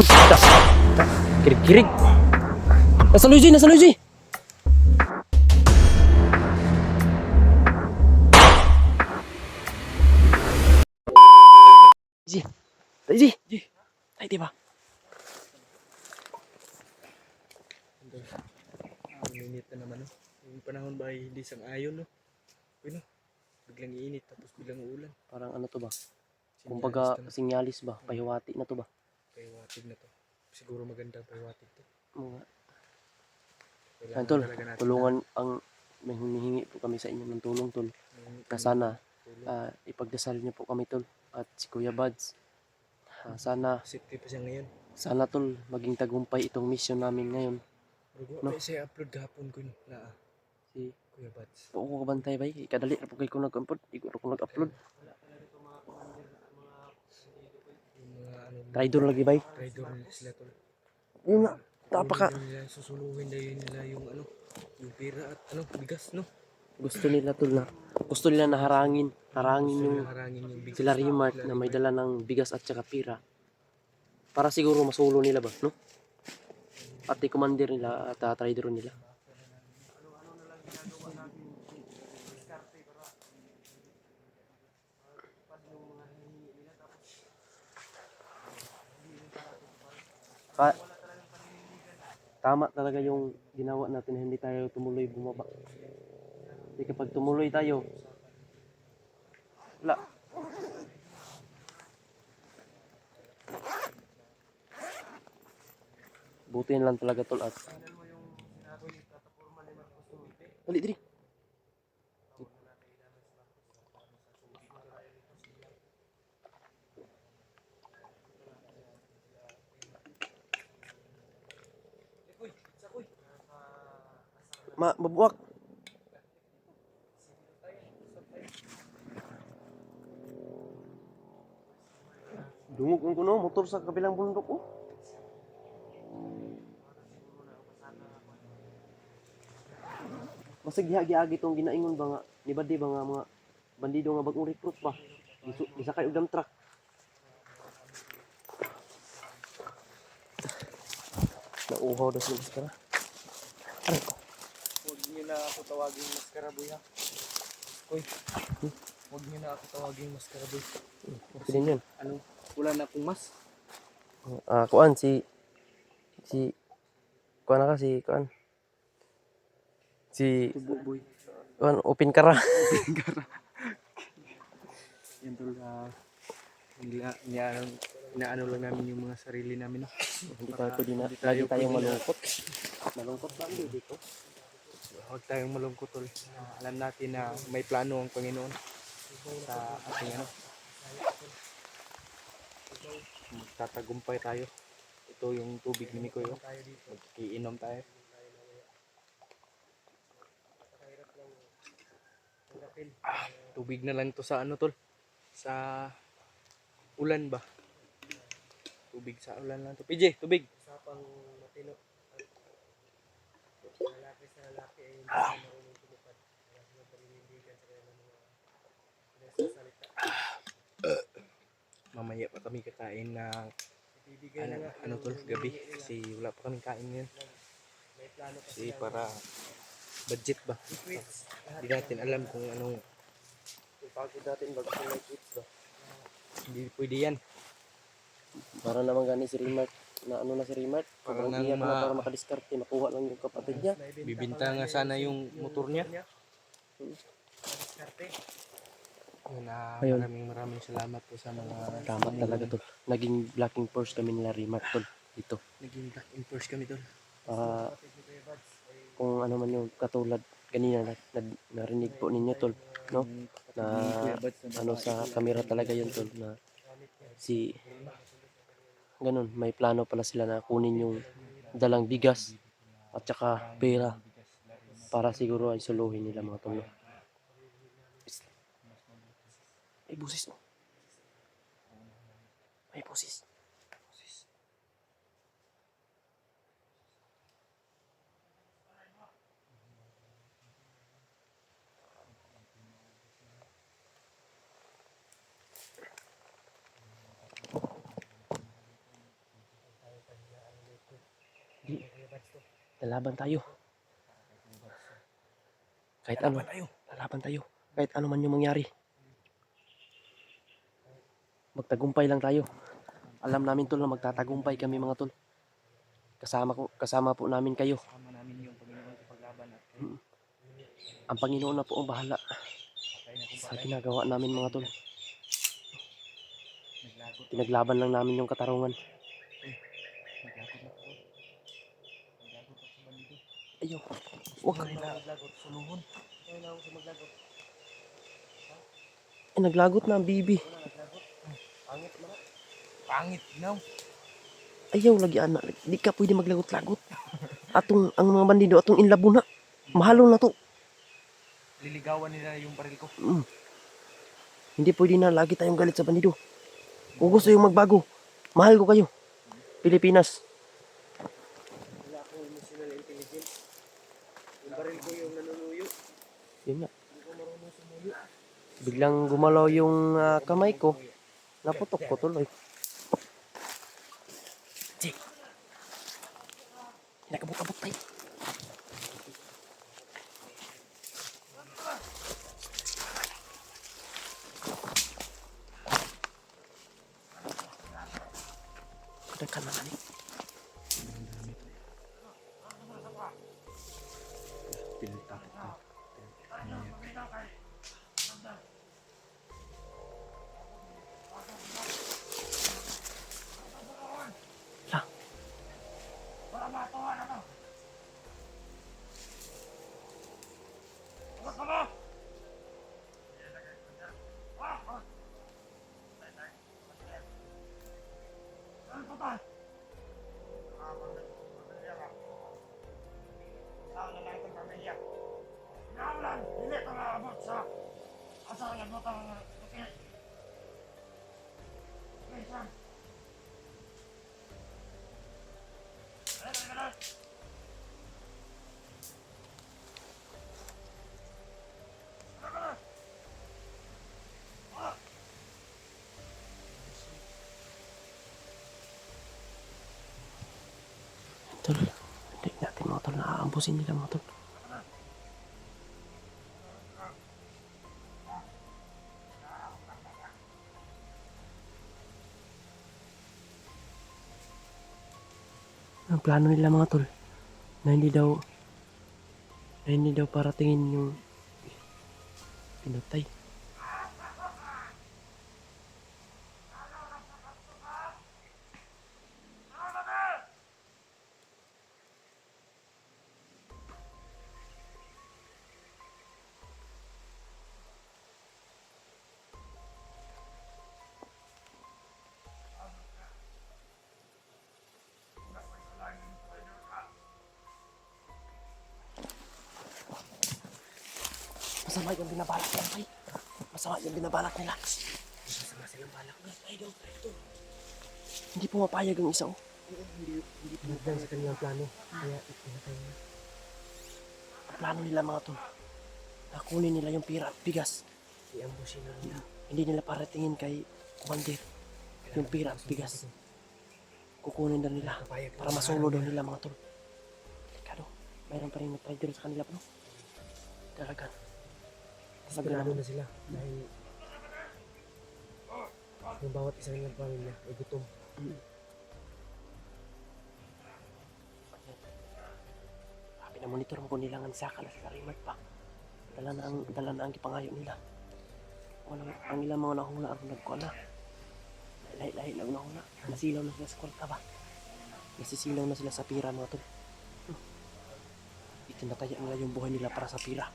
Ta. Kirig-kirig. Nasa Luigi, nasa Luigi. Luigi. Ay, di ba? Init na naman, no? Yung panahon ba ay hindi sang-ayon, no? Uy, no? Biglang iinit tapos biglang uulan. Parang ano to ba? Sinyalis Kumbaga, to, no? sinyalis ba? Pahiwati na to ba? Pahiwatig na to. Siguro magandang pahiwatig to. Mga Kailangan tol, talaga natin tulungan ang may humihingi po kami sa inyo ng tulong tol. Na sana tulong. ipagdasal niyo po kami tol at si Kuya Buds. Safety pa siya ngayon. Sana tol maging tagumpay itong mission namin ngayon. Pero No? siya upload gahapon ko, no? Na Si Kuya Bats. po ko kabantay ba? Kadali ra po kay ko nag-upload, iko ko nag-upload. Yung mga ano, Traidor lagi ba? traidor sila, tol. Yun nga, tapaka. Susuluhin nila yung ano, yung pera at ano, bigas, no? Gusto nila na harangin yung Harangin yung bigas. sila Remart na may dala ng bigas at saka pira. Para siguro masulo nila ba, no? Pati commander nila at trader nila. Tama talaga yung ginawa natin, hindi tayo tumuloy bumaba. Kasi kapag tumuloy tayo, wala. Butin lang talaga tol at dali, dali. Mabuwak. Dungog ang kuno, motor sa kabilang bundok oh. Masig giagi itong ginaingon ba nga, ni Badi ba nga mga bandido nga bagong recruit ba? Gisakay og dump truck. Nauhaw daw sila maskara. Aray ko. Huwag niyo na ako tawaging maskara, boy, ha? Uy, huwag niyo na ako tawaging maskara, boy. Okay din yun. Ano, wala na akong mas. Kuan si kuan na ka si Tubo, boy. kuan open kara. Yan, tol, inaano lang namin yung mga sarili namin, no? Hindi tayo malungkot. Malungkot lang dito. Huwag tayong malungkot, tol. Alam natin na may plano ang Panginoon sa ating ano. Magtatagumpay tayo. Ito yung tubig ni Mikoy, oh. Magkiinom tayo. Tubig na lang to sa ano, tol. Sa ulan ba? Tubig sa ulan lang to. PJ, tubig. Usapang matino. Lalaki sa lalaki ay hindi marunong tumupad. Kaya sila paninindigan sa kanilang mga salita. Mamaya pa kami kakain na ano tol, gabi. Kasi wala pa kaming kain ngayon. Kasi para budget ba? Hindi natin alam kung anong Pagod natin bago may kids ba. hindi pwede yan. Para naman gani si Remart na ano na si Remart. Para Para nang para makadiskarte, makuha lang yung kapatid niya. bibinta nga sana yung motor niya. Yun, Ayun. maraming salamat po sa mga Tama talaga tol. Naging blocking force kami nila Remart tol dito. naging black in first kami tol. Para kung ano man yung katulad kanina narinig po ninyo tol, no? Na ano sa camera talaga yun tol na si ganun, may plano pala sila na kunin yung dalang bigas at saka pera para siguro ay suluhin nila mga tol. Ay busis oh. Ay busis. Lalaban tayo. Kahit ano. Lalaban tayo. Kahit ano man yung mangyari. Magtagumpay lang tayo. Alam namin tol na magtatagumpay kami mga tol. Kasama po namin kayo. Kasama namin yung Panginoon sa paglaban at Ang Panginoon na po ang bahala patay na kung sa patay. ginagawa namin mga tol. Naglagot. Pinaglaban lang namin yung katarungan. Naglagot na po. Naglagot ako sa bandido. Ayaw. Huwag ka. nila naglagot. Suluhon. Kaya na ako sa maglagot. Naglagot na ang bibi. Pangit naman. Pangit, no? Ayaw lagi ana. Di ka pwede maglagot-lagot. Ang mga bandido atong inlabo na. Mahalo na to. Liligawan nila yung baril ko. Hindi pwede na lagi tayong galit sa bandido. Kung gusto yung magbago, mahal ko kayo. Pilipinas. Wala akong emotional intelligence. Yung baril ko yung nanunuyo. Yun nga. Hindi ko marunong sumuyo. Biglang gumalaw yung kamay ko. Naputok ko tuloy. Jake. Nakabot-abot tayo. Kadagkan na ni. Pinita ko. Lah. Tol, hindi natin mga tol, naaambusin nila mga tol. Ang plano nila mga tol, na hindi daw paratingin yung pinatay. Masama yung binabalak nila, Tay. Masama yung binabalak nila. Masama silang balak na. Idol. Hindi pumapayag ang isa, oh. Hindi pinagdan sa kanilang plano. Kaya pinatay na. Ang plano nila mga tol, nakunin nila yung pira at bigas. I-ambusin na nila. Hindi nila paratingin kay Commander yung pira at bigas. Kukunin na nila para masulo daw nila mga tol. Delikado. Mayroon pa rin nag-rider sa kanila, no? Talaga. Desperado na sila dahil yung bawat isa nilang pamilya ay gutom. Pinamonitor mo kung nilang ang saka na sa Rimat pa. Dala na ang ipangayo nila. Ang ilang mga nahula ang nagkuha na. Lahi lang nahula. Nasilaw na sila sa kwarta ba? Nasisilaw na sila sa pira mga tol. Itinataya nila yung buhay nila para sa pira.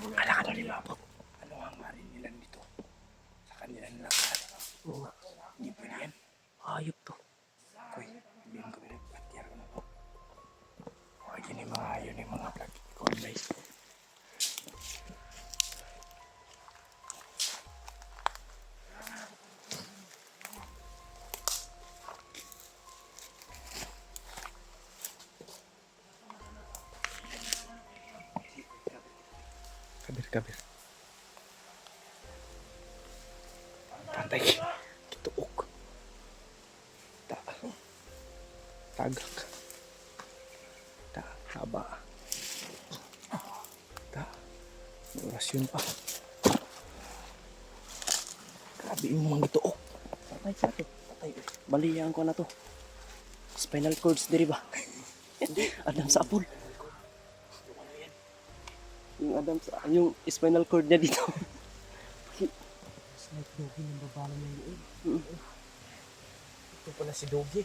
Kailangan na limabot. Ano ang marinilan dito sa kanilang lakas? Oo nga. Hindi pwede yan. Ayop to. Koy, sabihin ko rin, patyar ko na po. Huwag yun yung mga ayaw ng mga vlog ko online. kabir. Patay. Kituok. Tagak. Haba. Orasyon pa. Grabe yung mga gituok. Patay sa to. Patay. Baliyan ko na to. Spinal cords diri ba? Adam sa apol. Yung spinal cord niya dito. Snipe Doggy ng babala ng loob. Ito pala si Doggy.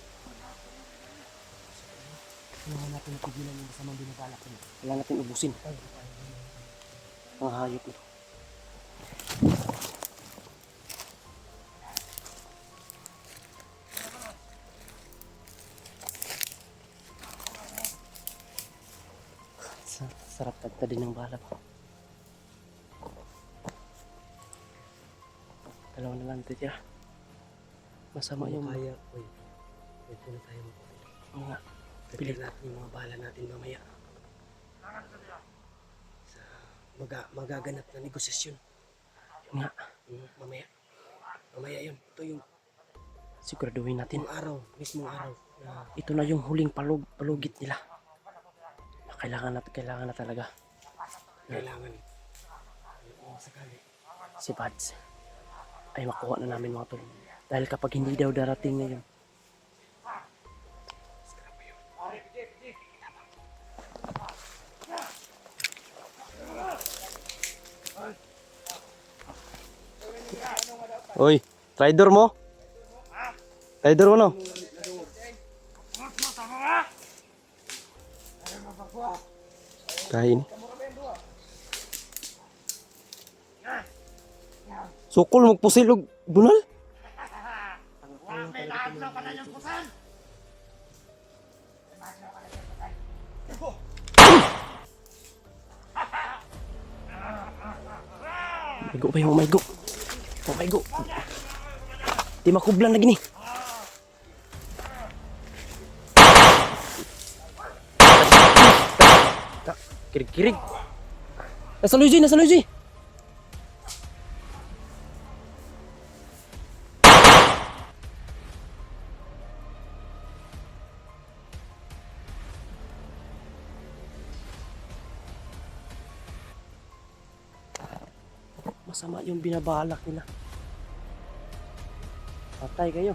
Kailangan natin napigilan yung masamang binabalak ko. Kailangan natin ubusin. Ang hayop ito. Sarap kanta din ng balak. Dalawa na lang titira. Masama yung kaya. Uy. Huwag na tayo magpapili. mga Pilit natin yung mga bala natin mamaya. Sa magaganap na negosasyon. nga. Mamaya. Mamaya yun. Ito yung Siguraduhin natin. mismong araw. Na Ito na yung huling palugit nila. Kailangan na talaga kailangan. Sakali. si Pads ay makuha na namin mga tol. Dahil kapag hindi daw darating ngayon, Oy, trader mo? Trader mo no? Kain. Sukol magpusil og bunal? Maigo pa yung maigo. Oh maigo. Di makublan lagi ni. Kirig-kirig. Nasa Luigi. Masama yung binabalak nila. Patay kayo.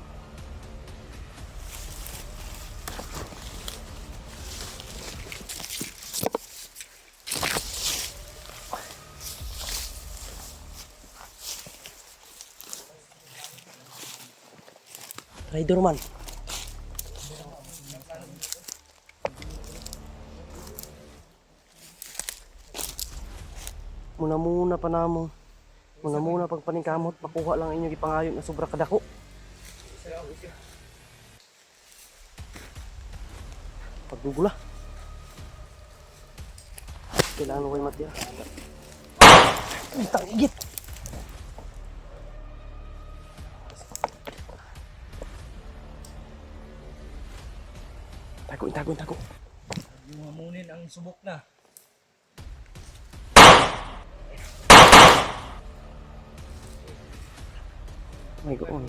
Rider man. Muna pa namo. Muna pag paningkamot, makuha lang inyong ipangayon na sobra kadako. Pagdugula. Kailangan ko yung matira. Itang igit. Tago. Yung hamunin ang subok na. My God.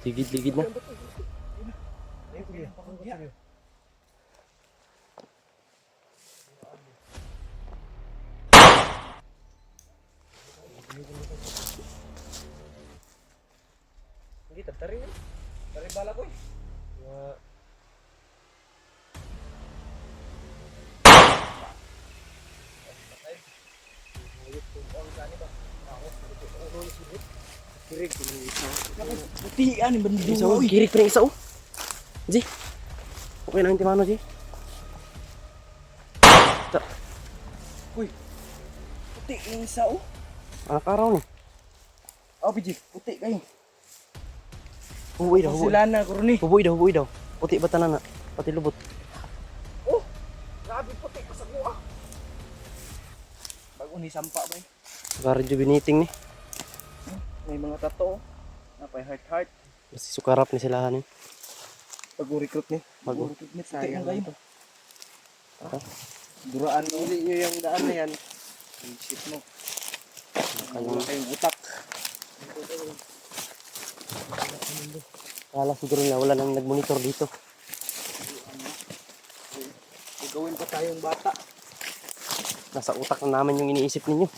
Ligid na. Hindi, tari bala ko eh. Putian yung bandido. Isa o, kirik pa rin isa o. Ji. Okay na yung timano, Ji. Uy. Puti yung isa oh. Anak araw ni. Oh, Pidji. Puti kayo. Huboy daw. Sila na, Kuruni. Huboy daw. Puti ba tanan na? Pati lubot. Oh, grabe puti. Pasag mo ah. Bago ni sampa ba eh. Rejuvenating ni. May mga tato. Napay heart. Basta sukarap ni silahan ni. Pag-recruit ni. Bago. Sayang kayo. Duraan mo. Hindi nyo yung daan na yan. Isip mo. Wala kayong utak. Kala siguro na wala nang nagmonitor dito. Gawin pa tayong bata. Nasa utak na naman yung iniisip ninyo.